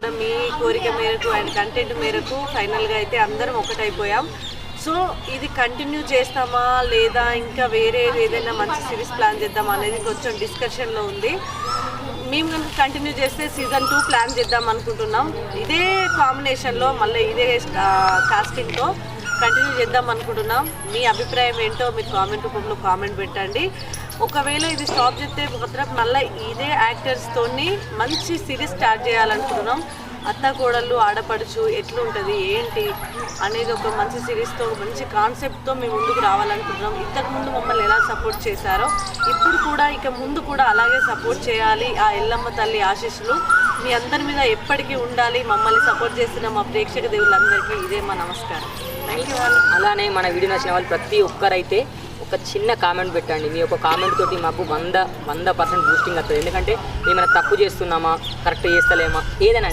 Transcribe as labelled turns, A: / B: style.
A: మీ కోరిక మేరకు and content మేరకు ఫైనల్గా అయితే అందరం ఒకటైపోయాం. సో ఇది కంటిన్యూ చేస్తామా లేదా ఇంకా వేరే ఏదైనా మంచి సిరీస్ ప్లాన్ చేద్దామా అనేది కొంచెం డిస్కషన్లో ఉంది. మేము కనుక కంటిన్యూ చేస్తే సీజన్ 2 ప్లాన్ చేద్దాం అనుకుంటున్నాం. ఇదే కాంబినేషన్లో మళ్ళీ ఇదే కాస్టింగ్తో కంటిన్యూ చేద్దాం అనుకుంటున్నాం. మీ అభిప్రాయం ఏంటో మీరు కామెంట్ రూపంలో కామెంట్ పెట్టండి. ఒకవేళ ఇది స్టాప్ చేస్తే మాత్రం మళ్ళీ ఇదే యాక్టర్స్తోని మంచి సిరీస్ స్టార్ట్ చేయాలనుకుంటున్నాం. అత్త కోడళ్ళు ఆడపడుచు ఎట్లుంటుంది ఏంటి అనేది ఒక మంచి సిరీస్తో మంచి కాన్సెప్ట్తో మేము ముందుకు రావాలనుకుంటున్నాం. ఇంతకుముందు మమ్మల్ని ఎలా సపోర్ట్ చేశారో ఇప్పుడు కూడా ఇక ముందు కూడా అలాగే సపోర్ట్ చేయాలి. ఆ ఎల్లమ్మ తల్లి ఆశీస్సులు మీ అందరి మీద ఎప్పటికీ ఉండాలి. మమ్మల్ని సపోర్ట్ చేస్తున్న మా ప్రేక్షక దేవుళ్ళందరికీ ఇదే మా నమస్కారం. Thank you.
B: అలానే మన వీడియో నచ్చిన వాళ్ళు ప్రతి ఒక్కరైతే ఒక చిన్న కామెంట్ పెట్టండి. మీ యొక్క కామెంట్ తోటి మాకు 100% బూస్టింగ్ వస్తుంది. ఎందుకంటే ఏమైనా తప్పు చేస్తున్నామా, కరెక్ట్ చేస్తలేమా, ఏదైనా